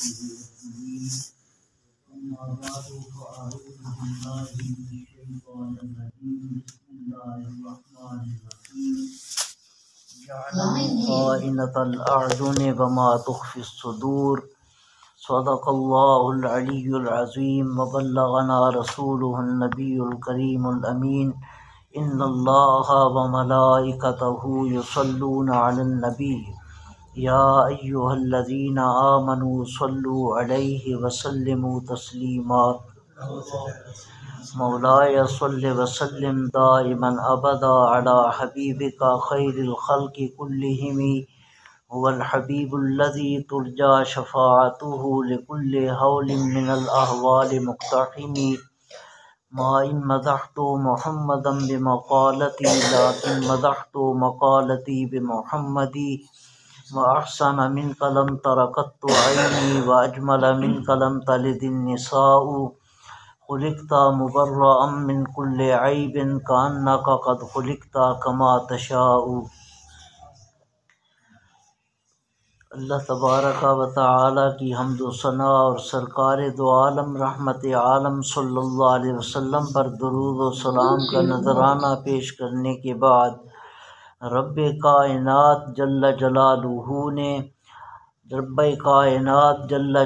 أجمعين. أما بعد فأعوذ بالله من الشيطان الرجيم. بسم الله الرحمن الرحيم. يعلم خائنة الأعين وما تخفي الصدور. صدق الله العلي العظيم وبلغنا رسوله النبي الكريم الأمين. إن الله وملائكته يصلون على النبي يا أيها الذين آمنوا صلوا عليه وسلموا تسليما. مولاي صل وسلم دائما أبدا على حبيبك خير الخلق كلهم. هو الحبيب الذي ترجى شفاعته لكل هول من الأهوال مقتحم. ما إن مدحت محمدا بمقالتي لكن مدحت مقالتي بمحمد. وأحسن منك لم تر قط عيني وأجمل منك لم تلد النساء. خلقت مبرأ من كل عيب كأنك قد خلقت كما تشاء. اللہ تبارک و تعالیٰ کی حمد و ثنا اور سرکار دو عالم رحمت عالم صلی اللہ علیہ وسلم پر درود و سلام کا نذرانہ پیش کرنے کے بعد رب کائنات جل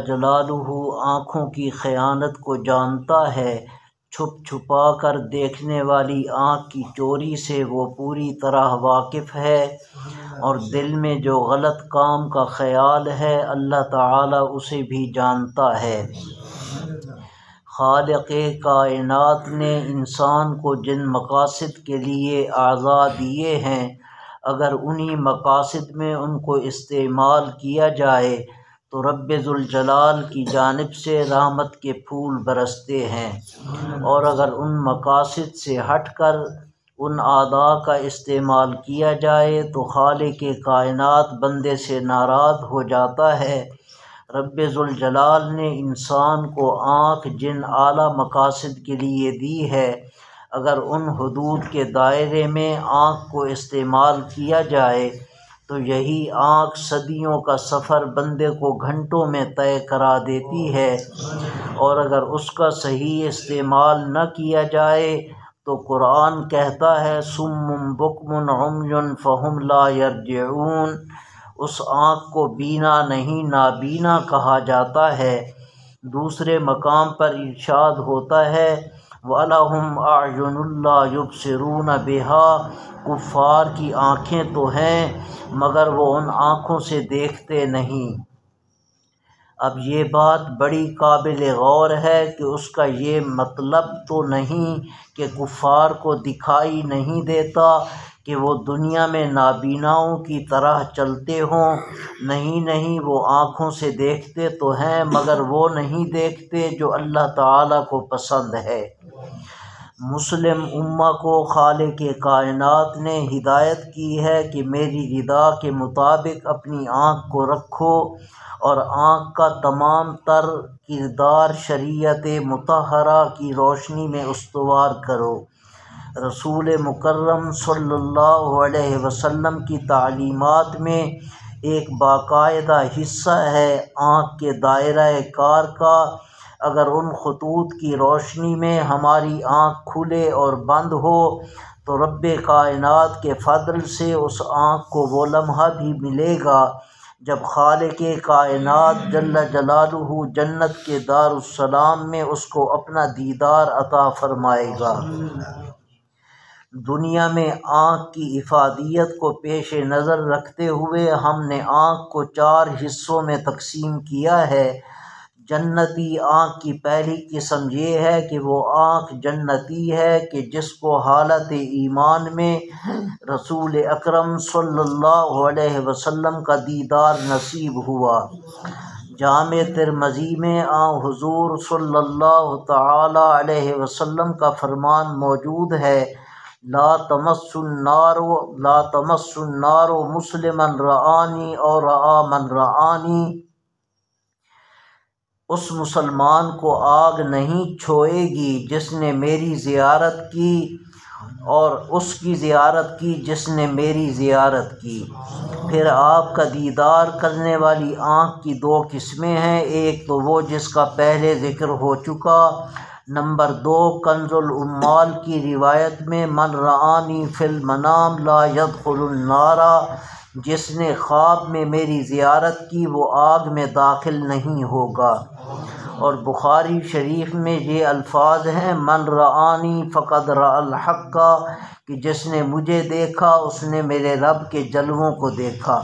جلالہ آنکھوں کی خیانت کو جانتا ہے. چھپ چھپا کر دیکھنے والی آنکھ کی چوری سے وہ پوری طرح واقف ہے، اور دل میں جو غلط کام کا خیال ہے اللہ تعالیٰ اسے بھی جانتا ہے. خالق کائنات نے انسان کو جن مقاصد کے لیے اعضاء دیے ہیں، اگر انہی مقاصد میں ان کو استعمال کیا جائے تو رب ذوالجلال کی جانب سے رحمت کے پھول برستے ہیں، اور اگر ان مقاصد سے ہٹ کر ان اعضاء کا استعمال کیا جائے تو خالق کائنات بندے سے ناراض ہو جاتا ہے. رب ذوالجلال نے انسان کو آنکھ جن اعلیٰ مقاصد کے لیے دی ہے، اگر ان حدود کے دائرے میں آنکھ کو استعمال کیا جائے تو یہی آنکھ صدیوں کا سفر بندے کو گھنٹوں میں طے کرا دیتی ہے، اور اگر اس کا صحیح استعمال نہ کیا جائے تو قرآن کہتا ہے صم بکم عمی فہم لا یرجعون. اس آنکھ کو بینا نہیں نابینا کہا جاتا ہے. دوسرے مقام پر ارشاد ہوتا ہے وَلَهُمْ أَعْيُنٌ لَا يُبْصِرُونَ بِهَا. کفار کی آنکھیں تو ہیں مگر وہ ان آنکھوں سے دیکھتے نہیں. اب یہ بات بڑی قابل غور ہے کہ اس کا یہ مطلب تو نہیں کہ کفار کو دکھائی نہیں دیتا کہ وہ دنیا میں نابیناؤں کی طرح چلتے ہوں. نہیں، وہ آنکھوں سے دیکھتے تو ہیں مگر وہ نہیں دیکھتے جو اللہ تعالیٰ کو پسند ہے. مسلم امہ کو خالق کائنات نے ہدایت کی ہے کہ میری رضا کے مطابق اپنی آنکھ کو رکھو اور آنکھ کا تمام تر کردار شریعت مطہرہ کی روشنی میں استوار کرو. رسول مکرم صلی اللہ علیہ وسلم کی تعلیمات میں ایک باقاعدہ حصہ ہے آنکھ کے دائرہ کار کا. اگر ان خطوط کی روشنی میں ہماری آنکھ کھلے اور بند ہو تو رب کائنات کے فضل سے اس آنکھ کو وہ لمحہ بھی ملے گا جب خالق کائنات جل جلالہ جنت کے دارالسلام میں اس کو اپنا دیدار عطا فرمائے گا. دنیا میں آنکھ کی افادیت کو پیش نظر رکھتے ہوئے ہم نے آنکھ کو 4 حصوں میں تقسیم کیا ہے. جنتی آنکھ کی پہلی قسم یہ ہے کہ وہ آنکھ جنتی ہے کہ جس کو حالت ایمان میں رسول اکرم صلی اللہ علیہ وسلم کا دیدار نصیب ہوا. جامع ترمذی میں حضور صلی اللہ تعالی علیہ وسلم کا فرمان موجود ہے لا تمس النار مسلما رآنی اور رآ من رآنی. اس مسلمان کو آگ نہیں چھوئے گی جس نے میری زیارت کی اور اس کی زیارت کی جس نے میری زیارت کی۔ پھر آپ کا دیدار کرنے والی آنکھ کی دو قسمیں ہیں، ایک تو وہ جس کا پہلے ذکر ہو چکا، نمبر 2 کنز العمال کی روایت میں من رآنی فی المنام لا یدخل النار، جس نے خواب میں میری زیارت کی وہ آگ میں داخل نہیں ہوگا۔ اور بخاری شریف میں یہ الفاظ ہیں من رآنی فقد رأى الحق، کہ جس نے مجھے دیکھا اس نے میرے رب کے جلووں کو دیکھا۔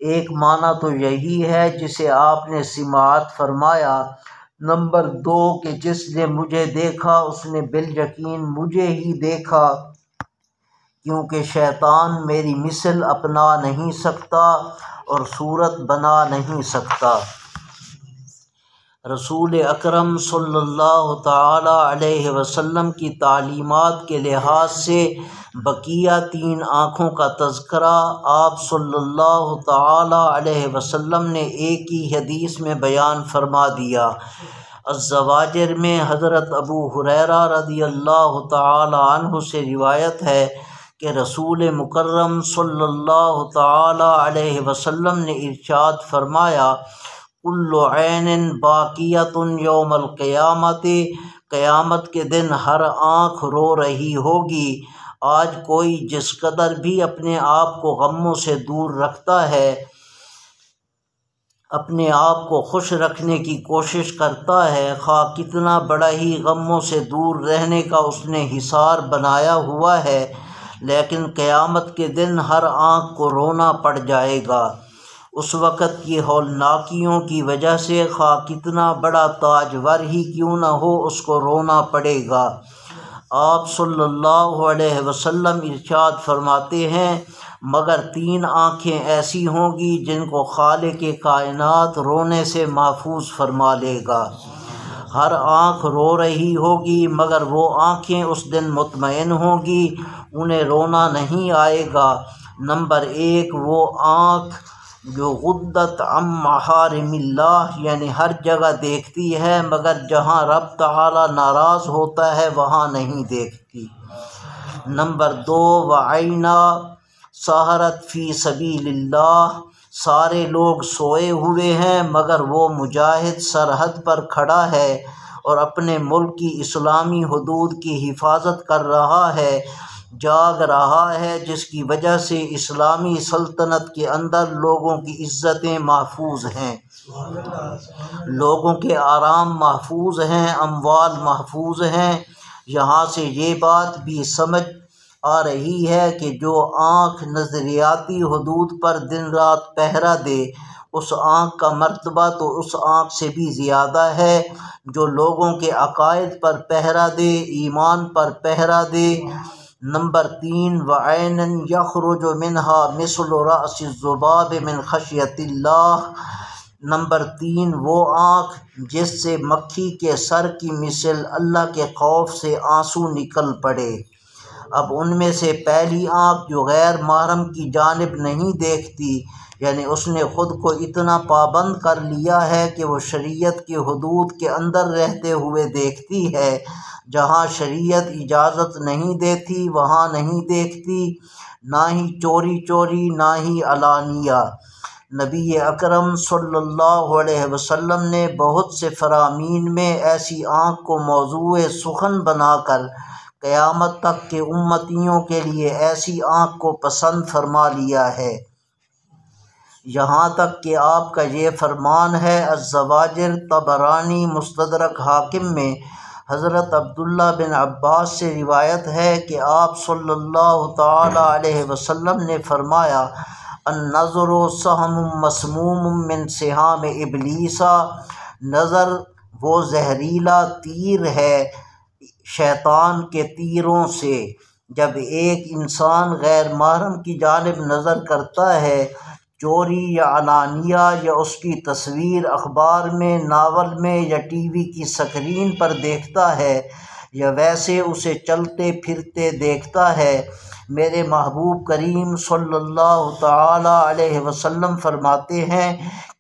ایک معنی تو یہی ہے جسے آپ نے سماعت فرمایا، نمبر 2 کہ جس نے مجھے دیکھا اس نے بالیقین مجھے ہی دیکھا، کیونکہ شیطان میری مثل اپنا نہیں سکتا اور صورت بنا نہیں سکتا۔ رسول اکرم صلی اللہ تعالی علیہ وسلم کی تعلیمات کے لحاظ سے بقیہ 3 آنکھوں کا تذکرہ آپ صلی اللہ تعالی علیہ وسلم نے ایک ہی حدیث میں بیان فرما دیا۔ الزواجر میں حضرت ابو ہریرہ رضی اللہ تعالی عنہ سے روایت ہے کہ رسول مکرم صلی اللہ تعالی علیہ وسلم نے ارشاد فرمایا کل عین باقیۃ یوم القیامت، قیامت کے دن ہر آنکھ رو رہی ہوگی۔ آج کوئی جس قدر بھی اپنے آپ کو غموں سے دور رکھتا ہے، اپنے آپ کو خوش رکھنے کی کوشش کرتا ہے، خواہ کتنا بڑا ہی غموں سے دور رہنے کا اس نے حصار بنایا ہوا ہے، لیکن قیامت کے دن ہر آنکھ کو رونا پڑ جائے گا۔ اس وقت کی ہولناکیوں کی وجہ سے خواہ کتنا بڑا تاجور ہی کیوں نہ ہو اس کو رونا پڑے گا۔ آپ صلی اللہ علیہ وسلم ارشاد فرماتے ہیں مگر 3 آنکھیں ایسی ہوں گی جن کو خالق کائنات رونے سے محفوظ فرما لے گا۔ ہر آنکھ رو رہی ہوگی مگر وہ آنکھیں اس دن مطمئن ہوں گی، انہیں رونا نہیں آئے گا۔ نمبر 1 وہ آنکھ جو غدت عن محارم اللہ، یعنی ہر جگہ دیکھتی ہے مگر جہاں رب تعالی ناراض ہوتا ہے وہاں نہیں دیکھتی۔ نمبر 2 وعینا سہرت فی سبیل اللہ، سارے لوگ سوئے ہوئے ہیں مگر وہ مجاہد سرحد پر کھڑا ہے اور اپنے ملک کی اسلامی حدود کی حفاظت کر رہا ہے، جاگ رہا ہے، جس کی وجہ سے اسلامی سلطنت کے اندر لوگوں کی عزتیں محفوظ ہیں، لوگوں کے آرام محفوظ ہیں، اموال محفوظ ہیں۔ یہاں سے یہ بات بھی سمجھ آ رہی ہے کہ جو آنکھ نظریاتی حدود پر دن رات پہرا دے اس آنکھ کا مرتبہ تو اس آنکھ سے بھی زیادہ ہے جو لوگوں کے عقائد پر پہرا دے، ایمان پر پہرا دے۔ نمبر 3 وعینا یخرج منہا مثل رأس الذباب من خشیۃ اللہ، نمبر 3 وہ آنکھ جس سے مکھی کے سر کی مثل اللہ کے خوف سے آنسو نکل پڑے۔ اب ان میں سے پہلی آنکھ جو غیر محرم کی جانب نہیں دیکھتی، یعنی اس نے خود کو اتنا پابند کر لیا ہے کہ وہ شریعت کے حدود کے اندر رہتے ہوئے دیکھتی ہے، جہاں شریعت اجازت نہیں دیتی وہاں نہیں دیکھتی، نہ ہی چوری چوری نہ ہی علانیہ۔ نبی اکرم صلی اللہ علیہ وسلم نے بہت سے فرامین میں ایسی آنکھ کو موضوع سخن بنا کر قیامت تک کے امتیوں کے لیے ایسی آنکھ کو پسند فرما لیا ہے، یہاں تک کہ آپ کا یہ فرمان ہے۔ الزواجر طبرانی مستدرک حاکم میں حضرت عبداللہ بن عباس سے روایت ہے کہ آپ صلی اللہ تعالی علیہ وسلم نے فرمایا النظر سہم مسموم من سہام ابلیس، نظر وہ زہریلا تیر ہے شیطان کے تیروں سے۔ جب ایک انسان غیر محرم کی جانب نظر کرتا ہے، چوری یا علانیہ، یا اس کی تصویر اخبار میں، ناول میں یا ٹی وی کی سکرین پر دیکھتا ہے، یا ویسے اسے چلتے پھرتے دیکھتا ہے، میرے محبوب کریم صلی اللہ تعالی علیہ وسلم فرماتے ہیں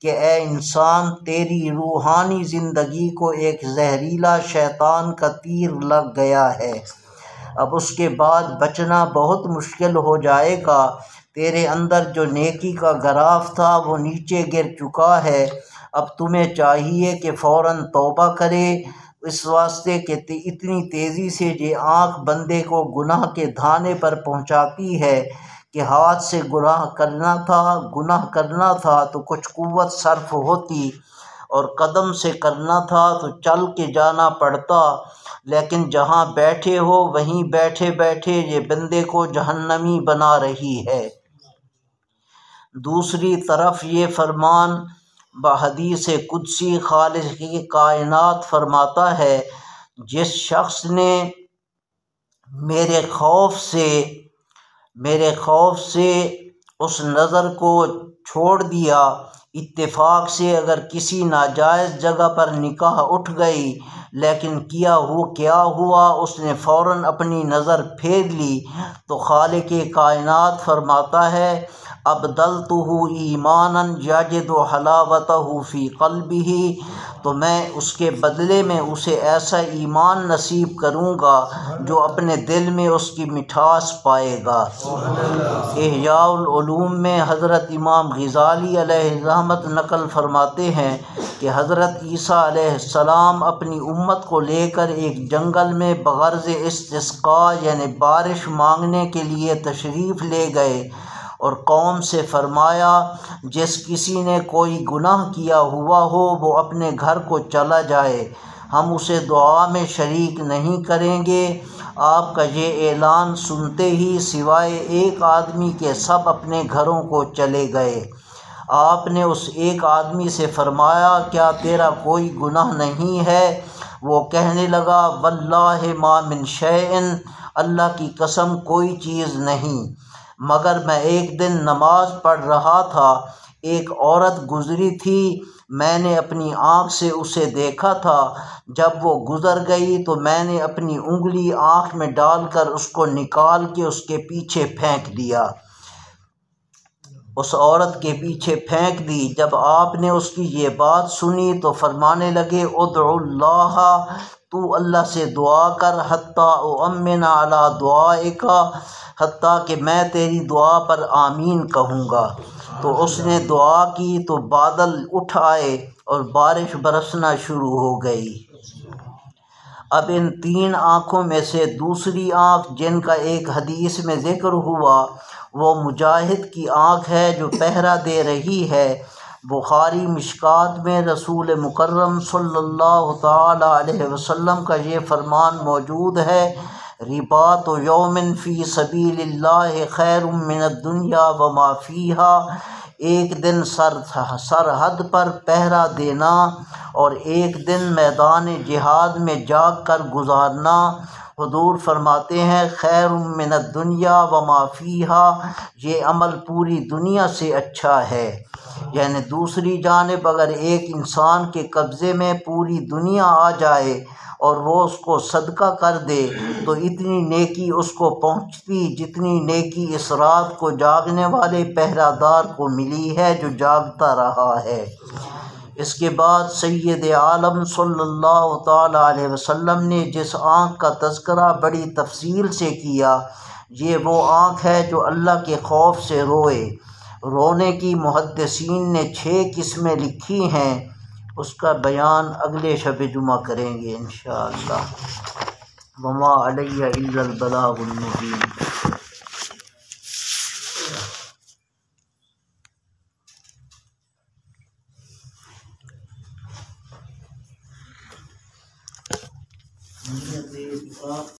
کہ اے انسان تیری روحانی زندگی کو ایک زہریلا شیطان کا تیر لگ گیا ہے۔ اب اس کے بعد بچنا بہت مشکل ہو جائے گا۔ تیرے اندر جو نیکی کا غراف تھا وہ نیچے گر چکا ہے، اب تمہیں چاہیے کہ فوراً توبہ کرے، اس واسطے کہ اتنی تیزی سے یہ آنکھ بندے کو گناہ کے دھانے پر پہنچاتی ہے کہ ہاتھ سے گناہ کرنا تھا تو کچھ قوت صرف ہوتی، اور قدم سے کرنا تھا تو چل کے جانا پڑتا، لیکن جہاں بیٹھے ہو وہیں بیٹھے بیٹھے یہ بندے کو جہنمی بنا رہی ہے۔ دوسری طرف یہ فرمان بحدیث قدسی خالق کی کائنات فرماتا ہے، جس شخص نے میرے خوف سے اس نظر کو چھوڑ دیا، اتفاق سے اگر کسی ناجائز جگہ پر نکاح اٹھ گئی، لیکن کیا ہوا اس نے فوراً اپنی نظر پھیر لی، تو خالق کائنات فرماتا ہے ابدلتہ ایمانا یجد حلاوتہ فی قلبہ، تو میں اس کے بدلے میں اسے ایسا ایمان نصیب کروں گا جو اپنے دل میں اس کی مٹھاس پائے گا۔ احیاء العلوم میں حضرت امام غزالی علیہ الرحمت نقل فرماتے ہیں کہ حضرت عیسیٰ علیہ السلام اپنی امت کو لے کر ایک جنگل میں بغرض استسقاء یعنی بارش مانگنے کے لیے تشریف لے گئے، اور قوم سے فرمایا جس کسی نے کوئی گناہ کیا ہوا ہو وہ اپنے گھر کو چلا جائے، ہم اسے دعا میں شریک نہیں کریں گے۔ آپ کا یہ اعلان سنتے ہی سوائے ایک آدمی کے سب اپنے گھروں کو چلے گئے۔ آپ نے اس ایک آدمی سے فرمایا کیا تیرا کوئی گناہ نہیں ہے؟ وہ کہنے لگا واللہ ما من شیء، اللہ کی قسم کوئی چیز نہیں، مگر میں ایک دن نماز پڑھ رہا تھا، ایک عورت گزری تھی، میں نے اپنی آنکھ سے اسے دیکھا تھا، جب وہ گزر گئی تو میں نے اپنی انگلی آنکھ میں ڈال کر اس کو نکال کے اس کے پیچھے پھینک دیا، اس عورت کے پیچھے پھینک دی۔ جب آپ نے اس کی یہ بات سنی تو فرمانے لگے ادعو اللہ، تو اللہ سے دعا کر حتی اؤمن علی دعائک، حتیٰ کہ میں تیری دعا پر آمین کہوں گا۔ تو اس نے دعا کی تو بادل اٹھ آئے اور بارش برسنا شروع ہو گئی۔ اب ان تین آنکھوں میں سے دوسری آنکھ جن کا ایک حدیث میں ذکر ہوا وہ مجاہد کی آنکھ ہے جو پہرا دے رہی ہے۔ بخاری مشکات میں رسول مکرم صلی اللہ تعالی علیہ وسلم کا یہ فرمان موجود ہے رباط یوم فی سبیل اللہ خیر من الدنیا وما فیہا، ایک دن سرحد پر پہرا دینا اور ایک دن میدان جہاد میں جاگ کر گزارنا، حضور فرماتے ہیں خیر من الدنیا وما فیہا، یہ عمل پوری دنیا سے اچھا ہے۔ یعنی دوسری جانب اگر ایک انسان کے قبضے میں پوری دنیا آ جائے اور وہ اس کو صدقہ کر دے تو اتنی نیکی اس کو پہنچتی جتنی نیکی اس رات کو جاگنے والے پہرہ دار کو ملی ہے جو جاگتا رہا ہے۔ اس کے بعد سید عالم صلی اللہ تعالی علیہ وسلم نے جس آنکھ کا تذکرہ بڑی تفصیل سے کیا، یہ وہ آنکھ ہے جو اللہ کے خوف سے روئے۔ رونے کی محدثین نے 6 قسمیں لکھی ہیں، اس کا بیان اگلے شب جمعہ کریں گے انشاءاللہ۔ وما علی الا البلاغ المبین۔